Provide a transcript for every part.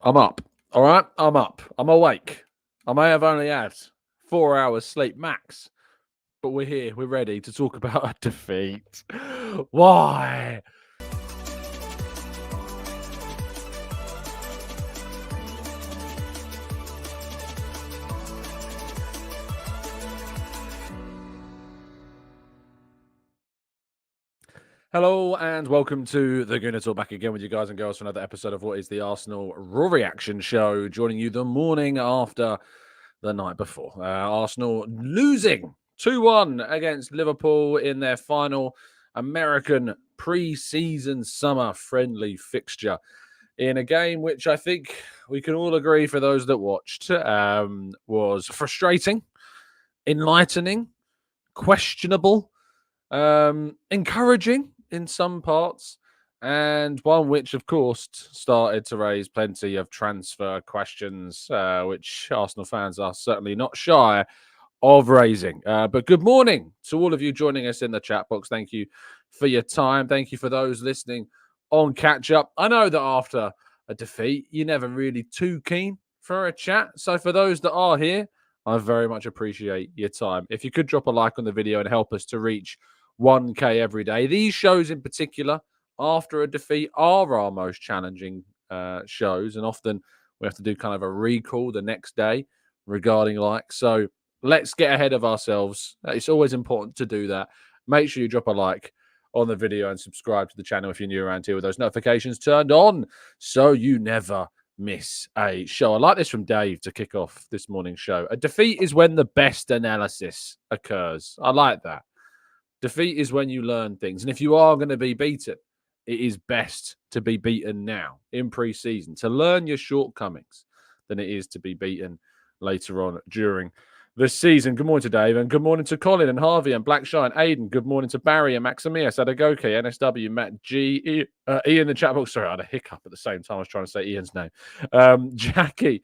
I'm up. All right. I'm up. I'm awake. I may have only had 4 hours sleep max, but we're here. We're ready to talk about a defeat. Why? Hello and welcome to the Gooner Talk, back again with you guys and girls for another episode of what is the Arsenal Raw Reaction Show, joining you the morning after the night before. Arsenal losing 2-1 against Liverpool in their final American pre-season summer friendly fixture, in a game which I think we can all agree, for those that watched, was frustrating, enlightening, questionable, encouraging in some parts, and one which, of course, started to raise plenty of transfer questions, which Arsenal fans are certainly not shy of raising. But good morning to all of you joining us in the chat box. Thank you for your time. Thank you for those listening on catch up. I know that after a defeat, you're never really too keen for a chat. So for those that are here, I very much appreciate your time. If you could drop a like on the video and help us to reach 1K every day. These shows in particular, after a defeat, are our most challenging shows. And often we have to do kind of a recall the next day regarding likes. So let's get ahead of ourselves. It's always important to do that. Make sure you drop a like on the video and subscribe to the channel if you're new around here with those notifications turned on so you never miss a show. I like this from Dave to kick off this morning's show. A defeat is when the best analysis occurs. I like that. Defeat is when you learn things. And if you are going to be beaten, it is best to be beaten now in pre-season, to learn your shortcomings, than it is to be beaten later on during the season. Good morning to Dave, and good morning to Colin and Harvey and Blackshine, Aiden. Good morning to Barry and Maximia, Sadagoke, NSW, Matt G, Ian the chat box. Sorry, I had a hiccup at the same time I was trying to say Ian's name. Jackie,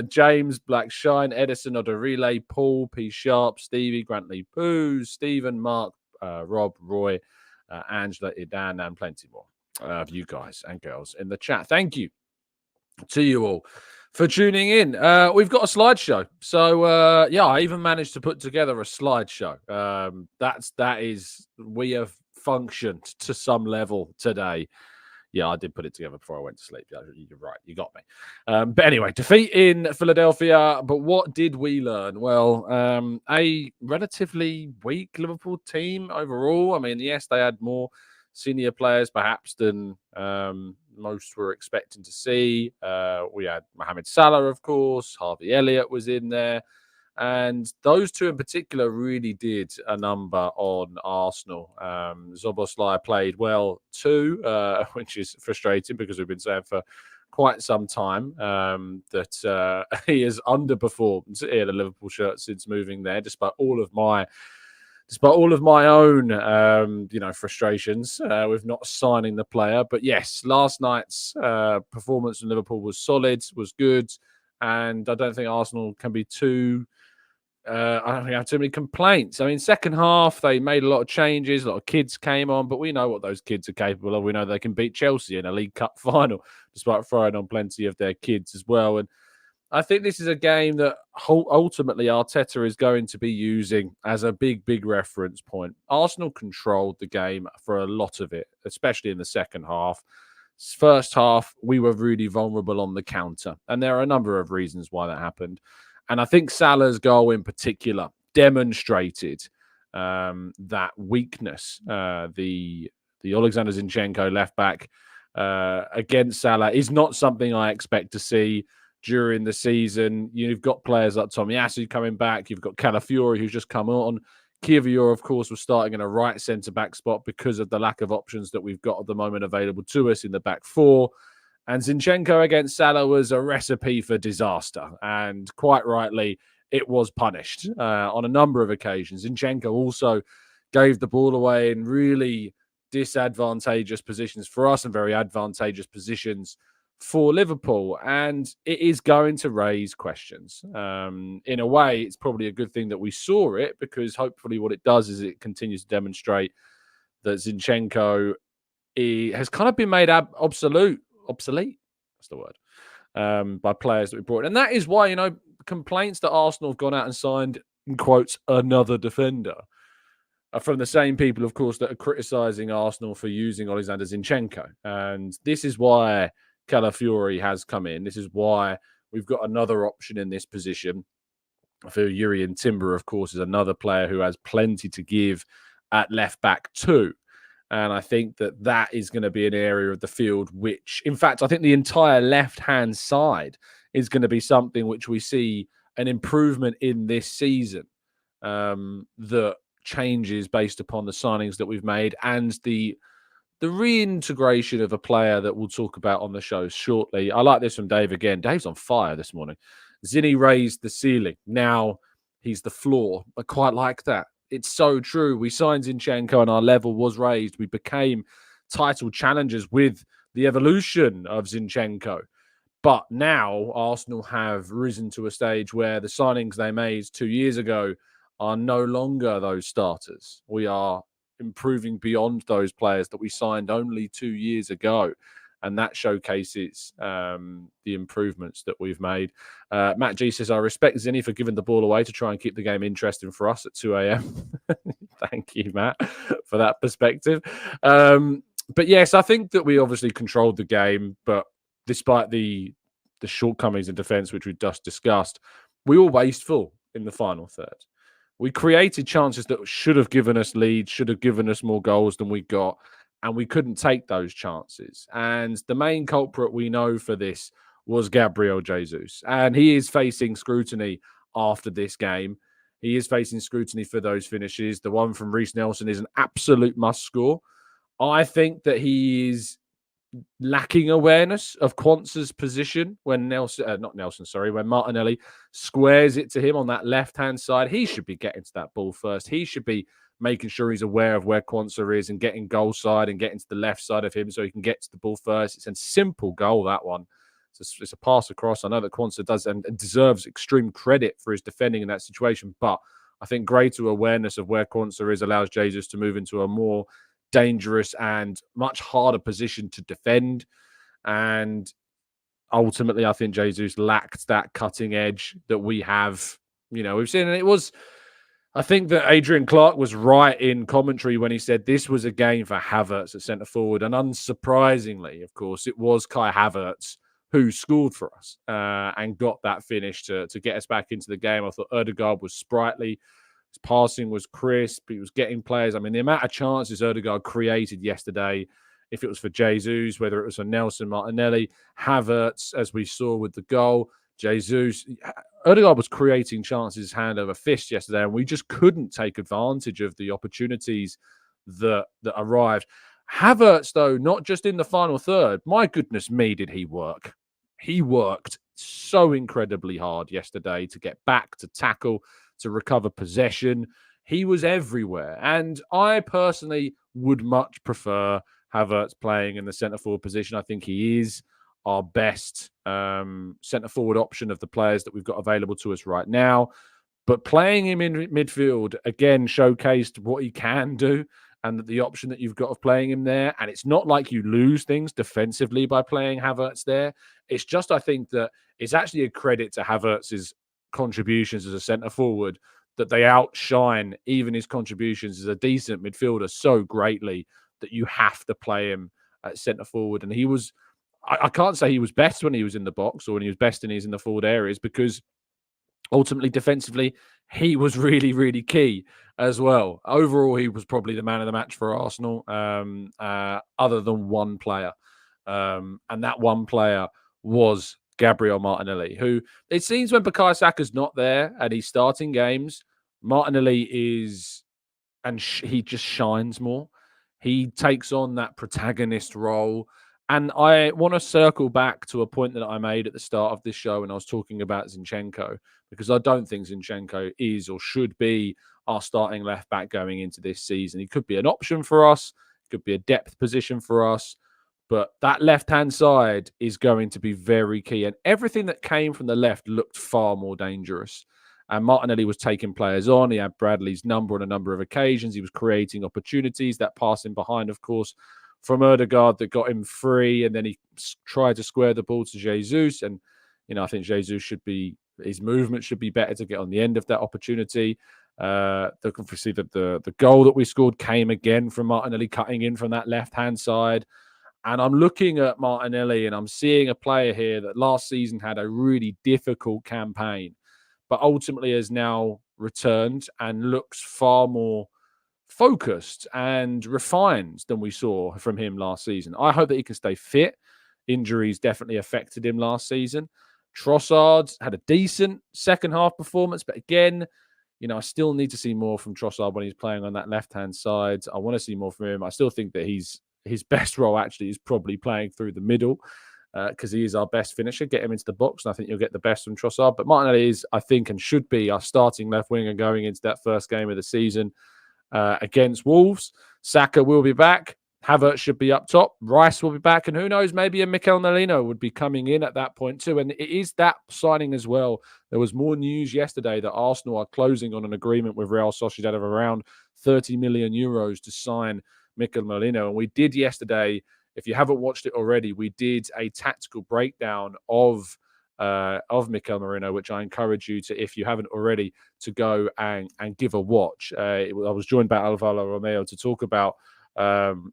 James, Blackshine, Edison, Oda Relay, Paul, P Sharp, Stevie, Grantley Poos, Stephen, Mark, Rob, Roy, Angela, Idan, and plenty more of you guys and girls in the chat. Thank you to you all for tuning in. We've got a slideshow. So, I even managed to put together a slideshow. We have functioned to some level today. Yeah, I did put it together before I went to sleep. You're right. You got me. But anyway, defeat in Philadelphia. But what did we learn? Well, a relatively weak Liverpool team overall. I mean, yes, they had more senior players perhaps than most were expecting to see. We had Mohamed Salah, of course. Harvey Elliott was in there. And those two in particular really did a number on Arsenal. Szoboszlai played well too, which is frustrating because we've been saying for quite some time that he has underperformed in a Liverpool shirt since moving there, despite all of my own, frustrations with not signing the player. But yes, last night's performance in Liverpool was solid, was good, and I don't think Arsenal can be too. I don't think I have too many complaints. I mean, second half, they made a lot of changes. A lot of kids came on, but we know what those kids are capable of. We know they can beat Chelsea in a League Cup final, despite throwing on plenty of their kids as well. And I think this is a game that ultimately Arteta is going to be using as a big, big reference point. Arsenal controlled the game for a lot of it, especially in the second half. First half, we were really vulnerable on the counter. And there are a number of reasons why that happened. And I think Salah's goal in particular demonstrated that weakness. The Alexander Zinchenko left back against Salah is not something I expect to see during the season. You've got players like Tomiyasu coming back. You've got Calafiori, who's just come on. Kiwior, of course, was starting in a right centre-back spot because of the lack of options that we've got at the moment available to us in the back four. And Zinchenko against Salah was a recipe for disaster. And quite rightly, it was punished on a number of occasions. Zinchenko also gave the ball away in really disadvantageous positions for us and very advantageous positions for Liverpool. And it is going to raise questions. In a way, it's probably a good thing that we saw it, because hopefully what it does is it continues to demonstrate that Zinchenko has kind of been made obsolete. That's the word. by players that we brought in. And that is why, complaints that Arsenal have gone out and signed, in quotes, another defender are from the same people, of course, that are criticising Arsenal for using Alexander Zinchenko. And this is why Calafiori has come in. This is why we've got another option in this position. For Jurrien Timber, of course, is another player who has plenty to give at left back too. And I think that is going to be an area of the field which, in fact, I think the entire left-hand side is going to be something which we see an improvement in this season that changes based upon the signings that we've made and the reintegration of a player that we'll talk about on the show shortly. I like this from Dave again. Dave's on fire this morning. Zinni raised the ceiling. Now he's the floor. I quite like that. It's so true. We signed Zinchenko and our level was raised. We became title challengers with the evolution of Zinchenko. But now Arsenal have risen to a stage where the signings they made 2 years ago are no longer those starters. We are improving beyond those players that we signed only 2 years ago. And that showcases the improvements that we've made. Matt G says, I respect Zinni for giving the ball away to try and keep the game interesting for us at 2 a.m. Thank you, Matt, for that perspective. But yes, I think that we obviously controlled the game, but despite the shortcomings in defence, which we just discussed, we were wasteful in the final third. We created chances that should have given us leads, should have given us more goals than we got, and we couldn't take those chances. And the main culprit we know for this was Gabriel Jesus. And he is facing scrutiny after this game. He is facing scrutiny for those finishes. The one from Reiss Nelson is an absolute must score. I think that he is lacking awareness of Quansah's position when when Martinelli squares it to him on that left-hand side. He should be getting to that ball first. He should be making sure he's aware of where Quansah is and getting goal side and getting to the left side of him so he can get to the ball first. It's a simple goal, that one. It's a pass across. I know that Quansah does and deserves extreme credit for his defending in that situation, but I think greater awareness of where Quansah is allows Jesus to move into a more dangerous and much harder position to defend. And ultimately, I think Jesus lacked that cutting edge that we have, we've seen. And I think that Adrian Clark was right in commentary when he said this was a game for Havertz at centre forward. And unsurprisingly, of course, it was Kai Havertz who scored for us and got that finish to get us back into the game. I thought Ødegaard was sprightly. His passing was crisp. He was getting players. I mean, the amount of chances Ødegaard created yesterday, if it was for Jesus, whether it was for Nelson, Martinelli, Havertz, as we saw with the goal, Jesus, Ødegaard was creating chances hand over fist yesterday, and we just couldn't take advantage of the opportunities that arrived. Havertz, though, not just in the final third. My goodness me, did he work. He worked so incredibly hard yesterday to get back, to tackle, to recover possession. He was everywhere. And I personally would much prefer Havertz playing in the centre-forward position. I think he is our best centre-forward option of the players that we've got available to us right now. But playing him in midfield, again, showcased what he can do and the option that you've got of playing him there. And it's not like you lose things defensively by playing Havertz there. It's just, I think that it's actually a credit to Havertz's contributions as a centre forward that they outshine even his contributions as a decent midfielder so greatly that you have to play him at centre forward. And he was, I can't say he was best when he was in the box or when he was best in the forward areas, because ultimately defensively he was really, really key as well. Overall, he was probably the man of the match for Arsenal, other than one player. And that one player was Gabriel Martinelli, who it seems when Bukayo Saka's not there and he's starting games, Martinelli is, and he just shines more. He takes on that protagonist role. And I want to circle back to a point that I made at the start of this show when I was talking about Zinchenko, because I don't think Zinchenko is or should be our starting left back going into this season. He could be an option for us, could be a depth position for us, but that left-hand side is going to be very key. And everything that came from the left looked far more dangerous. And Martinelli was taking players on. He had Bradley's number on a number of occasions. He was creating opportunities. That passing behind, of course, from Odegaard that got him free, and then he tried to square the ball to Jesus. And, I think Jesus his movement should be better to get on the end of that opportunity. Obviously, the goal that we scored came again from Martinelli cutting in from that left-hand side. And I'm looking at Martinelli and I'm seeing a player here that last season had a really difficult campaign, but ultimately has now returned and looks far more focused and refined than we saw from him last season. I hope that he can stay fit. Injuries definitely affected him last season. Trossard had a decent second half performance, but again, I still need to see more from Trossard when he's playing on that left-hand side. I want to see more from him. I still think that his best role actually is probably playing through the middle because he is our best finisher. Get him into the box, and I think you'll get the best from Trossard. But Martinelli is, I think, and should be our starting left winger going into that first game of the season against Wolves. Saka will be back. Havertz should be up top. Rice will be back. And who knows, maybe a Mikel Merino would be coming in at that point too. And it is that signing as well. There was more news yesterday that Arsenal are closing on an agreement with Real Sociedad of around 30 million euros to sign Mikel Merino. And we did yesterday, if you haven't watched it already, we did a tactical breakdown of Mikel Merino, which I encourage you to, if you haven't already, to go and give a watch. I was joined by Alvaro Romeo to talk about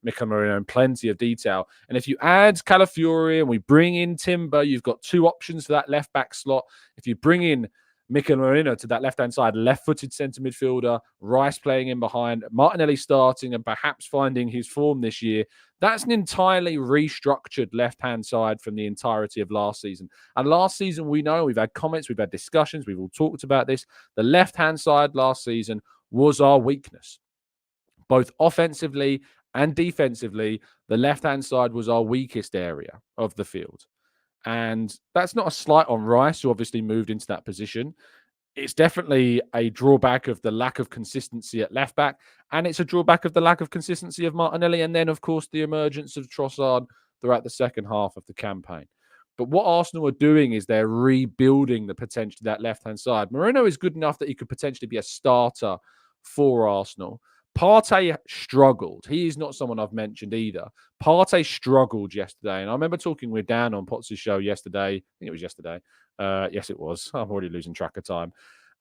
Mikel Merino in plenty of detail. And if you add Calafiori and we bring in Timber, you've got two options for that left back slot. If you bring in Mikel Merino to that left-hand side, left-footed centre midfielder, Rice playing in behind, Martinelli starting and perhaps finding his form this year, that's an entirely restructured left-hand side from the entirety of last season. And last season, we know, we've had comments, we've had discussions, we've all talked about this. The left-hand side last season was our weakness. Both offensively and defensively, the left-hand side was our weakest area of the field. And that's not a slight on Rice, who obviously moved into that position. It's definitely a drawback of the lack of consistency at left back. And it's a drawback of the lack of consistency of Martinelli. And then, of course, the emergence of Trossard throughout the second half of the campaign. But what Arsenal are doing is they're rebuilding the potential of that left-hand side. Merino is good enough that he could potentially be a starter for Arsenal. Partey struggled. He is not someone I've mentioned either. Partey struggled yesterday. And I remember talking with Dan on Potts' show yesterday. I think it was yesterday. Yes, it was. I'm already losing track of time.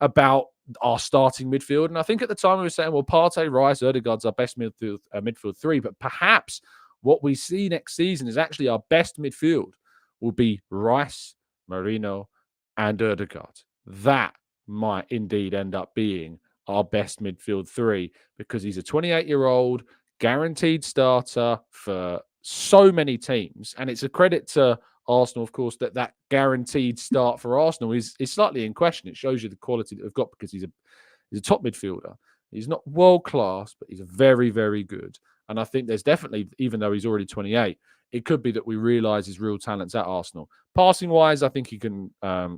About our starting midfield. And I think at the time we were saying, well, Partey, Rice, Odegaard's our best midfield three. But perhaps what we see next season is actually our best midfield will be Rice, Merino, and Odegaard. That might indeed end up being our best midfield three, because he's a 28-year-old guaranteed starter for so many teams. And it's a credit to Arsenal, of course, that guaranteed start for Arsenal is slightly in question. It shows you the quality that we've got, because he's a top midfielder. He's not world class, but he's very, very good. And I think there's definitely, even though he's already 28, it could be that we realise his real talents at Arsenal. Passing-wise, I think he can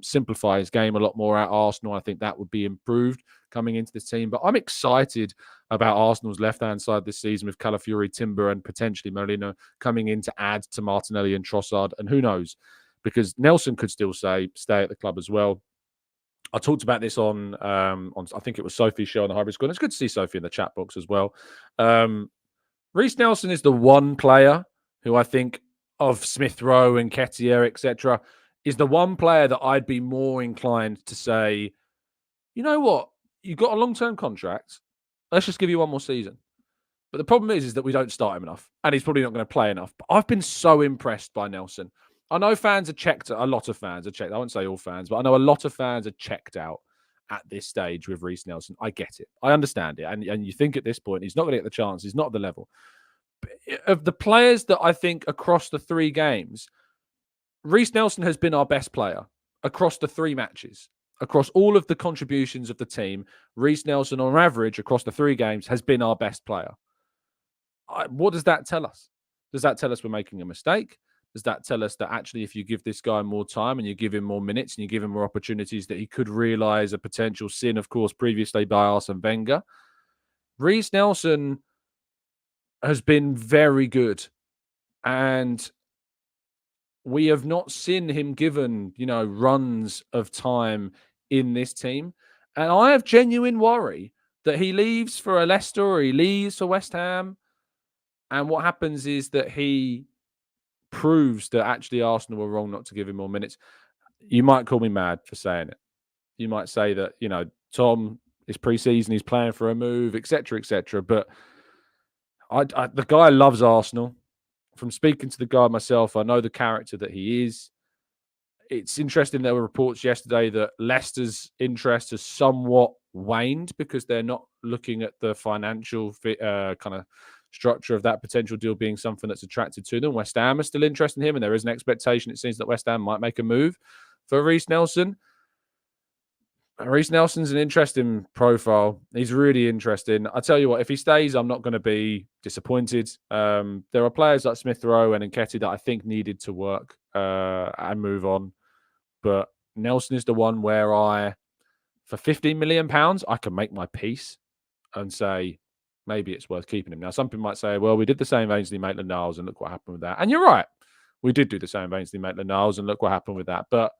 simplify his game a lot more at Arsenal. I think that would be improved coming into this team. But I'm excited about Arsenal's left-hand side this season with Calafiori, Timber, and potentially Merino coming in to add to Martinelli and Trossard. And who knows? Because Nelson could still stay at the club as well. I talked about this on I think it was Sophie's show on the Hybrid Squad. It's good to see Sophie in the chat box as well. Reiss Nelson is the one player who I think, of Smith Rowe and Nketiah, etc., is the one player that I'd be more inclined to say, you know what, you've got a long-term contract, let's just give you one more season. But the problem is that we don't start him enough, and he's probably not going to play enough. But I've been so impressed by Nelson. I know fans are checked, a lot of fans are checked. I won't say all fans, but I know a lot of fans are checked out at this stage with Reiss Nelson. I get it. I understand it. And you think at this point, he's not going to get the chance. He's not at the level. Of the players that I think across the three games, Reiss Nelson has been our best player across the three matches. Across all of the contributions of the team, Reiss Nelson, on average, across the three games, has been our best player. What does that tell us? Does that tell us we're making a mistake? Does that tell us that actually if you give this guy more time and you give him more minutes and you give him more opportunities, that he could realise a potential sin, of course, previously by Arsene Wenger? Reiss Nelson has been very good, and we have not seen him given, runs of time in this team. And I have genuine worry that he leaves for a Leicester or he leaves for West Ham. And what happens is that he proves that actually Arsenal were wrong not to give him more minutes. You might call me mad for saying it. You might say that, Tom is pre-season, he's playing for a move, etc., etc. But the guy loves Arsenal. From speaking to the guy myself, I know the character that he is. It's interesting, there were reports yesterday that Leicester's interest has somewhat waned because they're not looking at the financial kind of structure of that potential deal being something that's attracted to them. West Ham are still interested in him, and there is an expectation, it seems, that West Ham might make a move for Reece Nelson. Reece Nelson's an interesting profile. He's really interesting. I tell you what, if he stays, I'm not going to be disappointed. There are players like Smith Rowe and Nketiah that I think needed to work and move on. But Nelson is the one where for £15 million, I can make my peace and say, maybe it's worth keeping him. Now, some people might say, well, we did the same with Ainsley Maitland-Niles and look what happened with that. And you're right. We did do the same with Ainsley Maitland-Niles and look what happened with that. But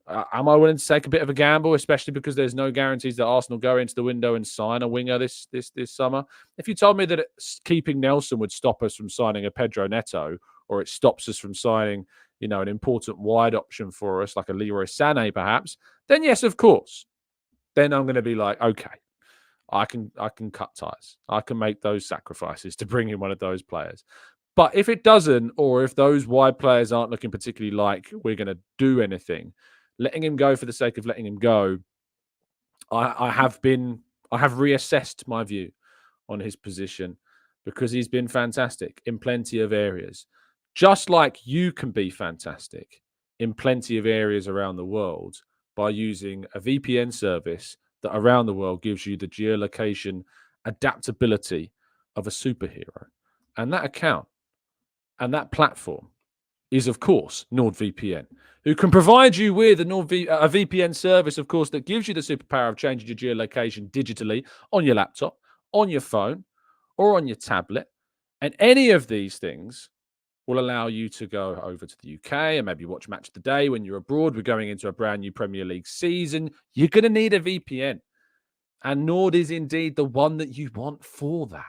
am I willing to take a bit of a gamble, especially because there's no guarantees that Arsenal go into the window and sign a winger this summer? If you told me that keeping Nelson would stop us from signing a Pedro Neto, or it stops us from signing, an important wide option for us, like a Leroy Sané perhaps, then yes, of course. Then I'm going to be like, okay, I can cut ties. I can make those sacrifices to bring in one of those players. But if it doesn't, or if those wide players aren't looking particularly like we're going to do anything, letting him go for the sake of letting him go, I have reassessed my view on his position because he's been fantastic in plenty of areas. Just like you can be fantastic in plenty of areas around the world by using a VPN service that around the world gives you the geolocation adaptability of a superhero. And that account and that platform is, of course, NordVPN, who can provide you with a VPN service, of course, that gives you the superpower of changing your geolocation digitally on your laptop, on your phone, or on your tablet. And any of these things will allow you to go over to the UK and maybe watch Match of the Day when you're abroad. We're going into a brand new Premier League season. You're going to need a VPN. And Nord is indeed the one that you want for that.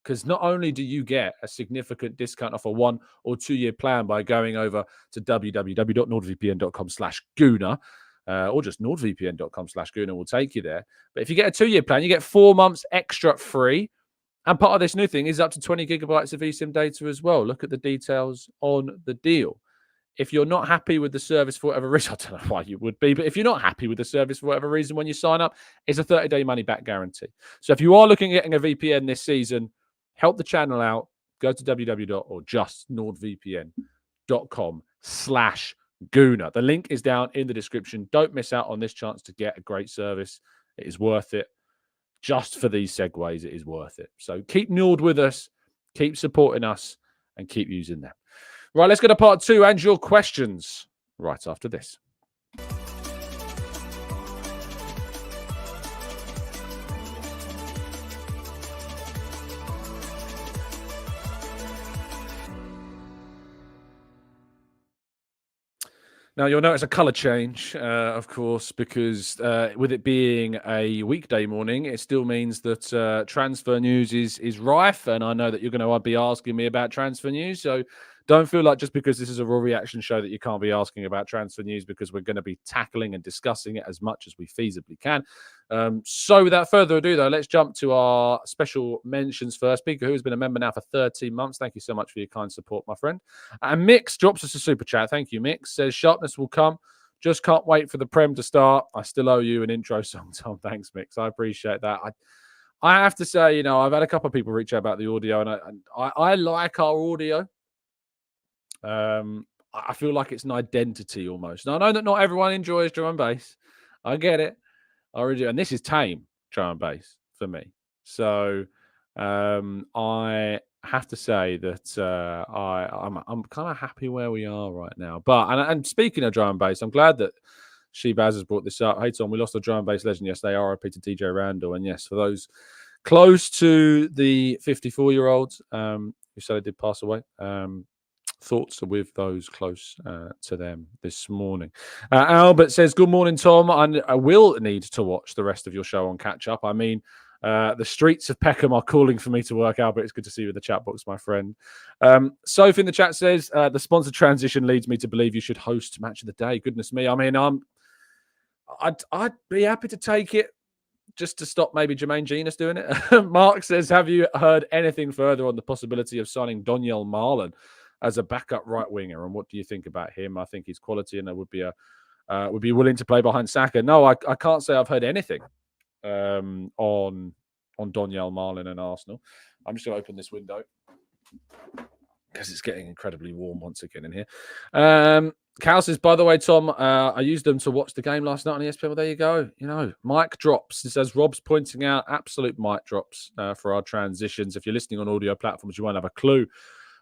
Because not only do you get a significant discount off a 1 or 2 year plan by going over to www.nordvpn.com/Gooner, or just nordvpn.com/Gooner will take you there. But if you get a 2 year plan, you get 4 months extra free. And part of this new thing is up to 20 gigabytes of eSIM data as well. Look at the details on the deal. If you're not happy with the service for whatever reason, I don't know why you would be, but if you're not happy with the service for whatever reason when you sign up, it's a 30-day money-back guarantee. So if you are looking at getting a VPN this season, help the channel out. Go to www.justnordvpn.com/Gooner. The link is down in the description. Don't miss out on this chance to get a great service. It is worth it. Just for these segues, it is worth it. So keep Nord with us, keep supporting us, and keep using them. Right, let's go to part 2 and your questions right after this. Now, you'll notice a colour change, of course, because with it being a weekday morning, it still means that transfer news is rife. And I know that you're going to be asking me about transfer news. So don't feel like just because this is a Raw Reaction show that you can't be asking about transfer news, because we're going to be tackling and discussing it as much as we feasibly can. So without further ado, though, let's jump to our special mentions first. Speaker, who has been a member now for 13 months. Thank you so much for your kind support, my friend. And Mix drops us a super chat. Thank you, Mix. Says, sharpness will come. Just can't wait for the Prem to start. I still owe you an intro song, Tom. Thanks, Mix. I appreciate that. I have to say, I've had a couple of people reach out about the audio, and I like our audio. I feel like it's an identity almost. Now, I know that not everyone enjoys drum and bass. I get it. I really do. And this is tame drum and bass for me. So I have to say that I'm kind of happy where we are right now. But and speaking of drum and bass, I'm glad that Shebaz has brought this up. Hey Tom, we lost a drum and bass legend yesterday. RIP to DJ Randall. And yes, for those close to the 54-year-old who sadly did pass away. Thoughts with those close to them this morning. Albert says, good morning, Tom. I will need to watch the rest of your show on catch up. I mean, The streets of Peckham are calling for me to work out, but it's good to see you in the chat box, my friend. Sophie in the chat says, the sponsor transition leads me to believe you should host Match of the Day. Goodness me. I mean, I'd be happy to take it just to stop maybe Jermaine Genius doing it. Mark says, have you heard anything further on the possibility of signing Daniel Marlon as a backup right winger? And what do you think about him? I think he's quality and there would be willing to play behind Saka. No, I can't say I've heard anything on Daniel Marlon and Arsenal. I'm just going to open this window because it's getting incredibly warm once again in here. Cal says, by the way, Tom, I used them to watch the game last night on ESPN. Well, there you go. You know, mic drops. It says Rob's pointing out absolute mic drops for our transitions. If you're listening on audio platforms, you won't have a clue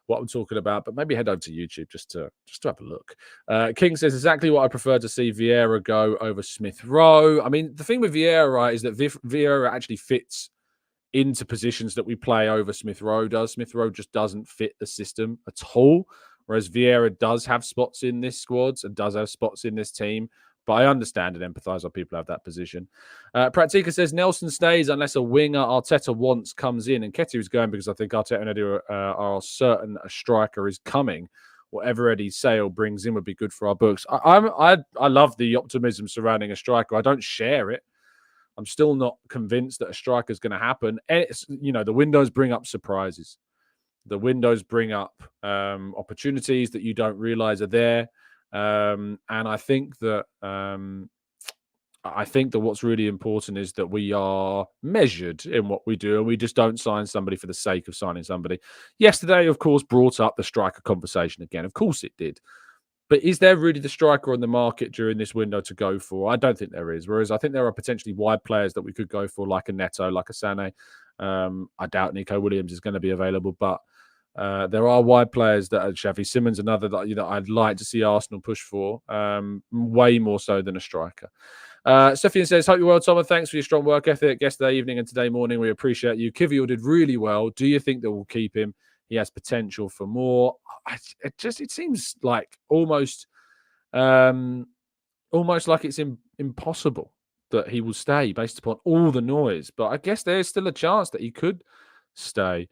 what I'm talking about, but maybe head over to YouTube just to have a look. King says, exactly what I prefer to see Vieira go over Smith Rowe. I mean, the thing with Vieira, right, is that Vieira actually fits into positions that we play over Smith Rowe does. Smith Rowe just doesn't fit the system at all. Whereas Vieira does have spots in this squad and does have spots in this team. But I understand and empathise why people have that position. Pratika says, Nelson stays unless a winger Arteta wants comes in. And Ketty was going because I think Arteta and Eddie are certain a striker is coming. Whatever Eddie Sale brings in would be good for our books. I love the optimism surrounding a striker. I don't share it. I'm still not convinced that a striker is going to happen. And the windows bring up surprises. The windows bring up opportunities that you don't realize are there, and I think that what's really important is that we are measured in what we do, and we just don't sign somebody for the sake of signing somebody. Yesterday, of course, brought up the striker conversation again. Of course, it did. But is there really the striker on the market during this window to go for? I don't think there is. Whereas I think there are potentially wide players that we could go for, like a Neto, like a Sané. I doubt Nico Williams is going to be available, but there are wide players that are Xavi Simons, another that I'd like to see Arsenal push for, way more so than a striker. Stephen says, hope you're well, Tom, and thanks for your strong work ethic yesterday evening and today morning. We appreciate you. Kivior did really well. Do you think that we'll keep him? He has potential for more. It seems like almost like it's impossible that he will stay based upon all the noise. But I guess there's still a chance that he could stay.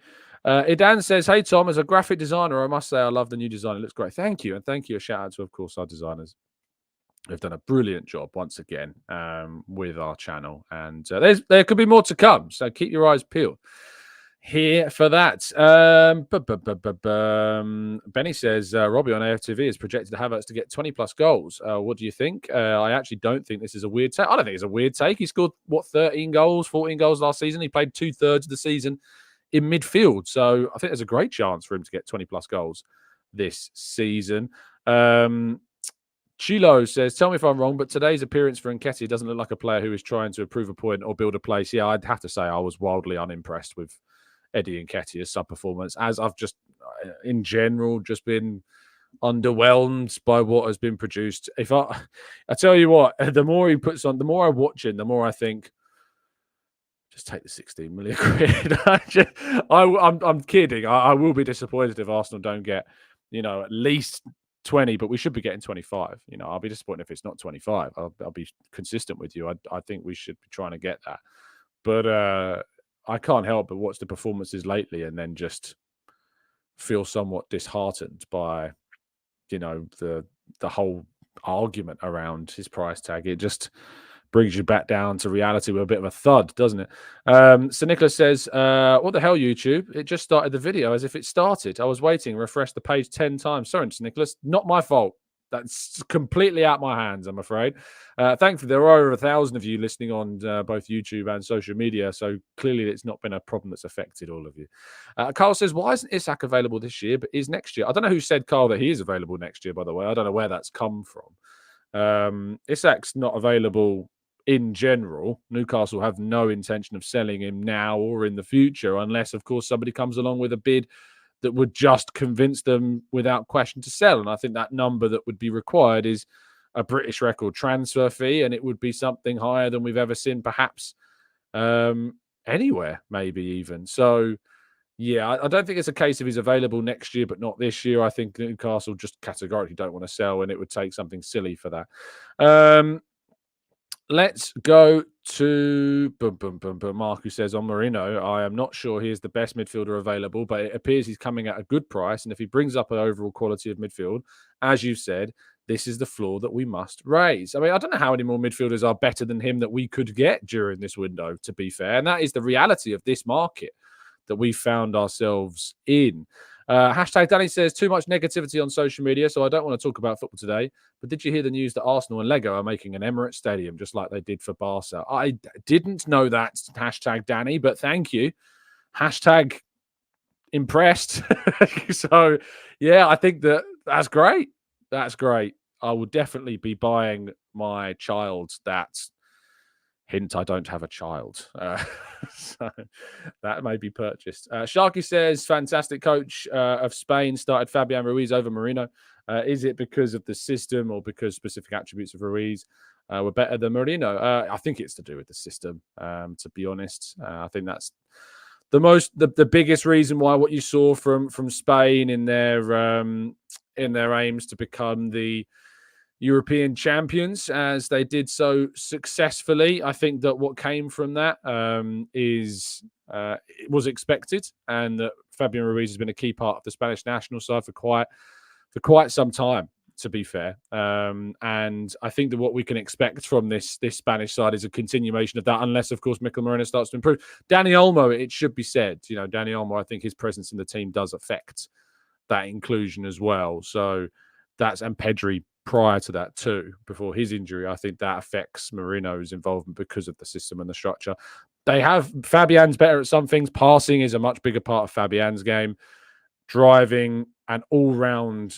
Idan says, hey, Tom, as a graphic designer, I must say I love the new design. It looks great. Thank you. And thank you. A shout out to, of course, our designers. They've done a brilliant job once again with our channel. And there could be more to come. So keep your eyes peeled here for that. Benny says, Robbie on AFTV is projected Havertz to get 20-plus goals. What do you think? I actually don't think this is a weird take. I don't think it's a weird take. He scored, 13 goals, 14 goals last season. He played 2/3 of the season in midfield. So I think there's a great chance for him to get 20-plus goals this season. Chilo says, tell me if I'm wrong, but today's appearance for Nketiah doesn't look like a player who is trying to prove a point or build a place. Yeah, I'd have to say I was wildly unimpressed with Eddie Nketiah's sub-performance, as I've just, in general, just been underwhelmed by what has been produced. I tell you what, the more he puts on, the more I watch him, the more I think, just take the 16 million quid. I'm kidding. I will be disappointed if Arsenal don't get, at least 20, but we should be getting 25. I'll be disappointed if it's not 25. I'll be consistent with you. I think we should be trying to get that. But I can't help but watch the performances lately and then just feel somewhat disheartened by, the whole argument around his price tag. It just brings you back down to reality with a bit of a thud, doesn't it? So Nicholas says, what the hell, YouTube? It just started the video as if it started. I was waiting, refreshed the page 10 times. Sorry, Nicholas, not my fault. That's completely out my hands, I'm afraid. Thankfully, there are over 1,000 of you listening on both YouTube and social media, so clearly it's not been a problem that's affected all of you. Carl says, why isn't Isak available this year, but is next year? I don't know who said, Carl, that he is available next year, by the way. I don't know where that's come from. Isak's not available in general. Newcastle have no intention of selling him now or in the future, unless, of course, somebody comes along with a bid that would just convince them without question to sell. And I think that number that would be required is a British record transfer fee, and it would be something higher than we've ever seen, perhaps anywhere, maybe even. So, yeah, I don't think it's a case of he's available next year, but not this year. I think Newcastle just categorically don't want to sell, and it would take something silly for that. Let's go To boom, boom, boom, boom. Mark, who says on Marino, I am not sure he is the best midfielder available, but it appears he's coming at a good price. And if he brings up an overall quality of midfield, as you said, this is the floor that we must raise. I mean, I don't know how many more midfielders are better than him that we could get during this window, to be fair. And that is the reality of this market that we found ourselves in. Hashtag Danny says, too much negativity on social media, so I don't want to talk about football today. But did you hear the news that Arsenal and Lego are making an Emirates Stadium just like they did for Barca? I didn't know that, hashtag Danny, but thank you. Hashtag impressed. So, yeah, I think that's great. That's great. I will definitely be buying my child that. Hint, I don't have a child. So that may be purchased. Sharky says, fantastic coach of Spain started Fabian Ruiz over Marino. Is it because of the system or because specific attributes of Ruiz were better than Marino? I think it's to do with the system, to be honest. I think that's the biggest reason why what you saw from Spain in their aims to become the European champions, as they did so successfully. I think that what came from that it was expected, and that Fabian Ruiz has been a key part of the Spanish national side for quite some time, to be fair. And I think that what we can expect from this Spanish side is a continuation of that, unless, of course, Mikel Merino starts to improve. Dani Olmo, it should be said, Dani Olmo, I think his presence in the team does affect that inclusion as well. So and Pedri prior to that too, before his injury, I think that affects Marino's involvement because of the system and the structure. Fabian's better at some things. Passing is a much bigger part of Fabian's game. Driving, an all-round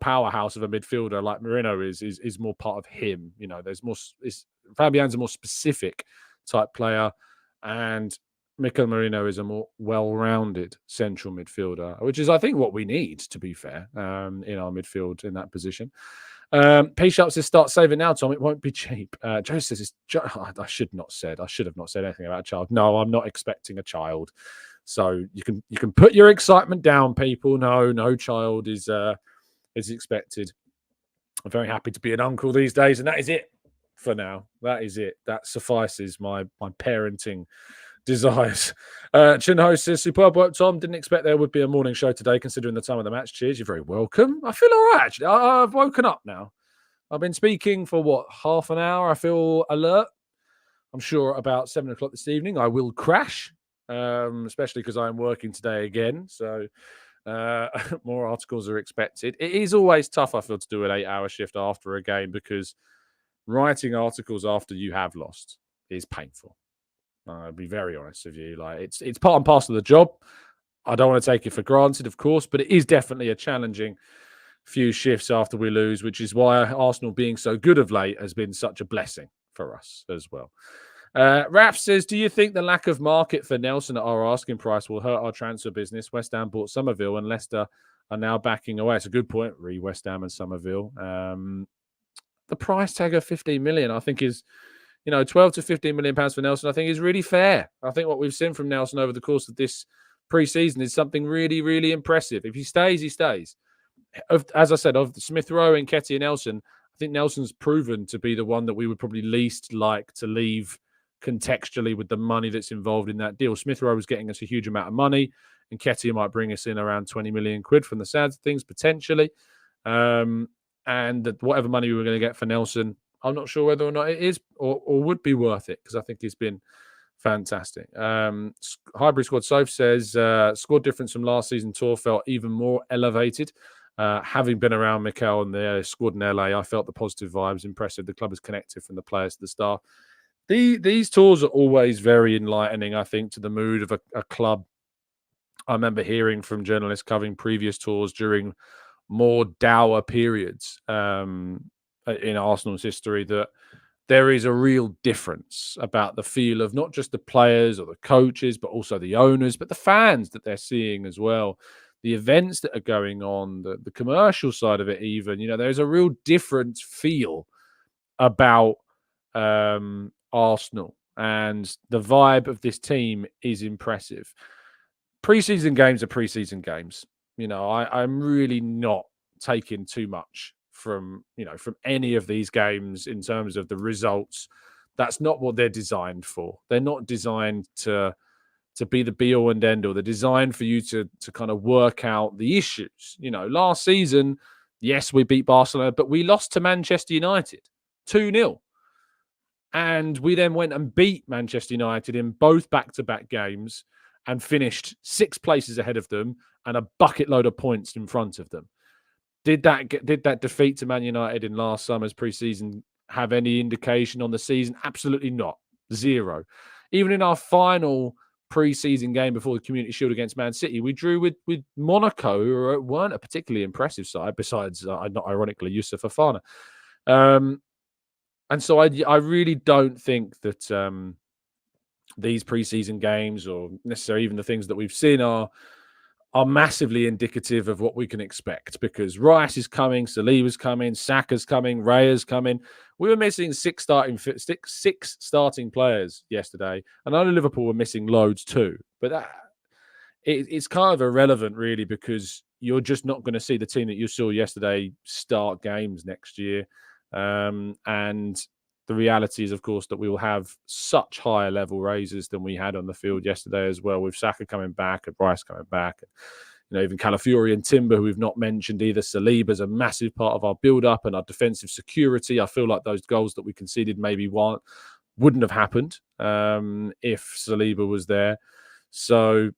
powerhouse of a midfielder like Marino is more part of him. There's more. Fabian's a more specific type player, and Mikel Merino is a more well-rounded central midfielder, which is, I think, what we need, to be fair, in our midfield in that position. P-Sharp says, start saving now, Tom. It won't be cheap. Joe says, I should have not said anything about a child. No, I'm not expecting a child. So you can put your excitement down, people. No child is expected. I'm very happy to be an uncle these days, and that is it for now. That is it. That suffices my parenting desires. Chinho says, superb work, Tom. Didn't expect there would be a morning show today, considering the time of the match. Cheers. You're very welcome. I feel all right, actually. I've woken up now. I've been speaking for, half an hour. I feel alert. I'm sure about 7 o'clock this evening I will crash, especially because I'm working today again. So more articles are expected. It is always tough, I feel, to do an 8-hour shift after a game, because writing articles after you have lost is painful. I'll be very honest with you. It's part and parcel of the job. I don't want to take it for granted, of course, but it is definitely a challenging few shifts after we lose, which is why Arsenal being so good of late has been such a blessing for us as well. Raf says, do you think the lack of market for Nelson at our asking price will hurt our transfer business? West Ham bought Somerville and Leicester are now backing away. It's a good point, West Ham and Somerville. The price tag of 15 million, I think, is 12 to 15 million pounds for Nelson, I think, is really fair. I think what we've seen from Nelson over the course of this pre-season is something really, really impressive. If he stays, he stays. As I said, of Smith Rowe, Nketiah, and Nelson, I think Nelson's proven to be the one that we would probably least like to leave contextually with the money that's involved in that deal. Smith Rowe was getting us a huge amount of money. Nketiah might bring us in around 20 million quid from the sounds of things, potentially. And whatever money we were going to get for Nelson, I'm not sure whether or not it is or would be worth it, because I think he's been fantastic. Hybrid Squad Soph says, squad difference from last season tour felt even more elevated. Having been around Mikel and the squad in LA, I felt the positive vibes, impressive. The club is connected from the players to the staff. These tours are always very enlightening, I think, to the mood of a club. I remember hearing from journalists covering previous tours during more dour periods in Arsenal's history that there is a real difference about the feel of not just the players or the coaches, but also the owners, but the fans that they're seeing as well. The events that are going on, the commercial side of it even, there's a real different feel about Arsenal, and the vibe of this team is impressive. Pre-season games are pre-season games. I'm really not taking too much from any of these games in terms of the results. That's not what they're designed for. They're not designed to be the be all and end all. They're designed for you to kind of work out the issues. Last season, yes, we beat Barcelona, but we lost to Manchester United 2-0. And we then went and beat Manchester United in both back-to-back games and finished 6 places ahead of them and a bucket load of points in front of them. Did that defeat to Man United in last summer's pre-season have any indication on the season? Absolutely not. 0. Even in our final pre-season game before the Community Shield against Man City, we drew with Monaco, who weren't a particularly impressive side, besides, not ironically, Yusuf Fofana. And so I really don't think that these preseason games, or necessarily even the things that we've seen, are massively indicative of what we can expect, because Rice is coming, Saliba's coming, Saka's coming, Raya's coming. We were missing 6 starting players yesterday, and I know Liverpool were missing loads too. But it's kind of irrelevant, really, because you're just not going to see the team that you saw yesterday start games next year. And the reality is, of course, that we will have such higher level raisers than we had on the field yesterday as well, with Saka coming back and Rice coming back. Even Calafiori and Timber, who we've not mentioned either. Saliba's a massive part of our build-up and our defensive security. I feel like those goals that we conceded maybe wouldn't have happened if Saliba was there. So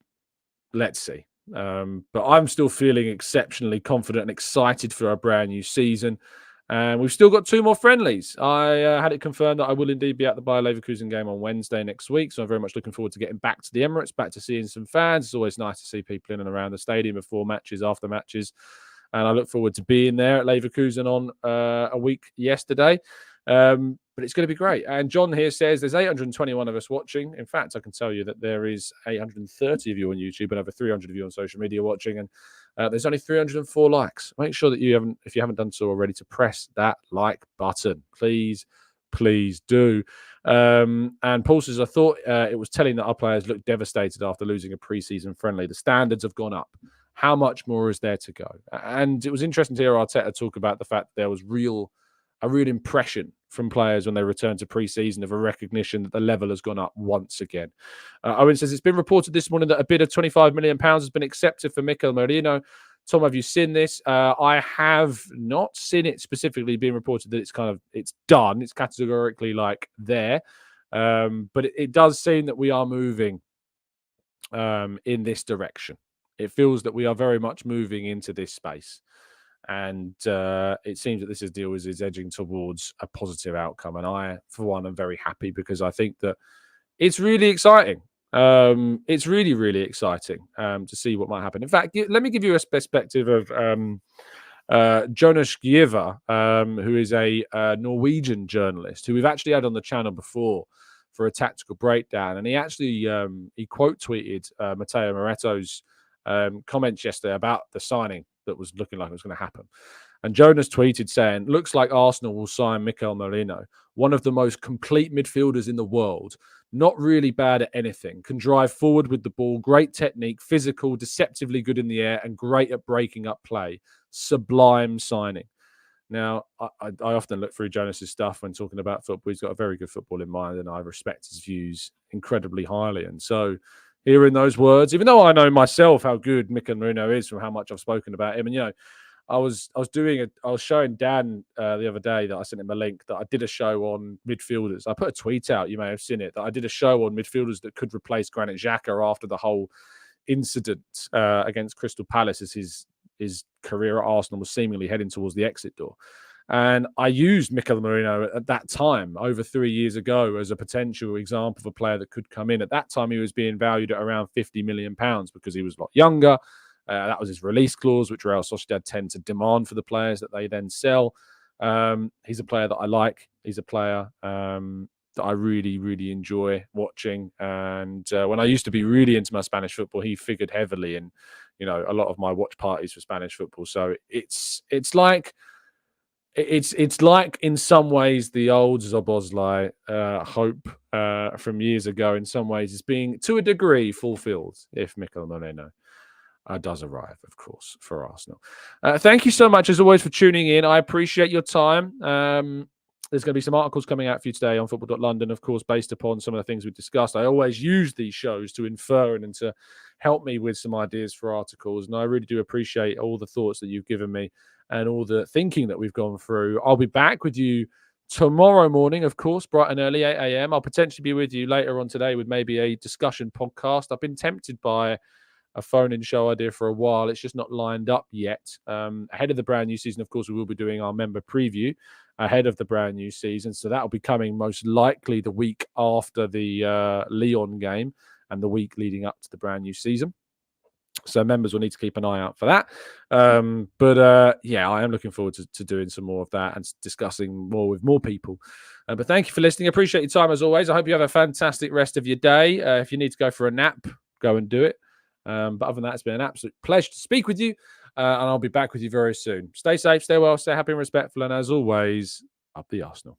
let's see. But I'm still feeling exceptionally confident and excited for our brand new season. And we've still got 2 more friendlies. I had it confirmed that I will indeed be at the Bayer Leverkusen game on Wednesday next week. So I'm very much looking forward to getting back to the Emirates, back to seeing some fans. It's always nice to see people in and around the stadium before matches, after matches. And I look forward to being there at Leverkusen on a week yesterday. But it's going to be great. And John here says there's 821 of us watching. In fact, I can tell you that there is 830 of you on YouTube and over 300 of you on social media watching. And there's only 304 likes. Make sure that if you haven't done so already, to press that like button. Please do. And Paul says, I thought it was telling that our players looked devastated after losing a preseason friendly. The standards have gone up. How much more is there to go? And it was interesting to hear Arteta talk about the fact that there was a real impression from players when they returned to pre-season of a recognition that the level has gone up once again. Owen says, it's been reported this morning that a bid of £25 million has been accepted for Mikel Merino. Tom, have you seen this? I have not seen it specifically being reported that it's done. It's categorically there. But it does seem that we are moving in this direction. It feels that we are very much moving into this space. And it seems that this deal is edging towards a positive outcome. And I, for one, am very happy, because I think that it's really exciting. It's really, really exciting to see what might happen. In fact, let me give you a perspective of Jonas Gieva, who is a Norwegian journalist who we've actually had on the channel before for a tactical breakdown. And he actually he quote tweeted Matteo Moretto's comments yesterday about the signing that was looking like it was going to happen. And Jonas tweeted saying, looks like Arsenal will sign Mikel Merino, one of the most complete midfielders in the world, not really bad at anything, can drive forward with the ball, great technique, physical, deceptively good in the air, and great at breaking up play. Sublime signing. Now, I often look through Jonas's stuff when talking about football. He's got a very good football in mind, and I respect his views incredibly highly. And so, hearing those words, even though I know myself how good Mikel Merino is from how much I've spoken about him, and I was showing Dan the other day that I sent him a link that I did a show on midfielders. I put a tweet out, you may have seen it, that I did a show on midfielders that could replace Granit Xhaka after the whole incident against Crystal Palace, as his career at Arsenal was seemingly heading towards the exit door. And I used Mikel Merino at that time, over 3 years ago, as a potential example of a player that could come in. At that time, he was being valued at around £50 million because he was a lot younger. That was his release clause, which Real Sociedad tend to demand for the players that they then sell. He's a player that I like. He's a player that I really, really enjoy watching. And when I used to be really into my Spanish football, he figured heavily in, a lot of my watch parties for Spanish football. So it's like in some ways the old Szoboszlai hope from years ago. In some ways, is being to a degree fulfilled if Mikel Merino does arrive, of course, for Arsenal. Thank you so much, as always, for tuning in. I appreciate your time. There's going to be some articles coming out for you today on football.london, of course, based upon some of the things we've discussed. I always use these shows to infer and to help me with some ideas for articles. And I really do appreciate all the thoughts that you've given me and all the thinking that we've gone through. I'll be back with you tomorrow morning, of course, bright and early, 8 a.m. I'll potentially be with you later on today with maybe a discussion podcast. I've been tempted by a phone-in show idea for a while. It's just not lined up yet. Ahead of the brand new season, of course, we will be doing our member preview ahead of the brand new season. So that will be coming most likely the week after the Lyon game and the week leading up to the brand new season. So members will need to keep an eye out for that. Yeah, I am looking forward to doing some more of that and discussing more with more people. But thank you for listening. I appreciate your time as always. I hope you have a fantastic rest of your day. If you need to go for a nap, go and do it. But other than that, it's been an absolute pleasure to speak with you. And I'll be back with you very soon. Stay safe, stay well, stay happy and respectful. And as always, up the Arsenal.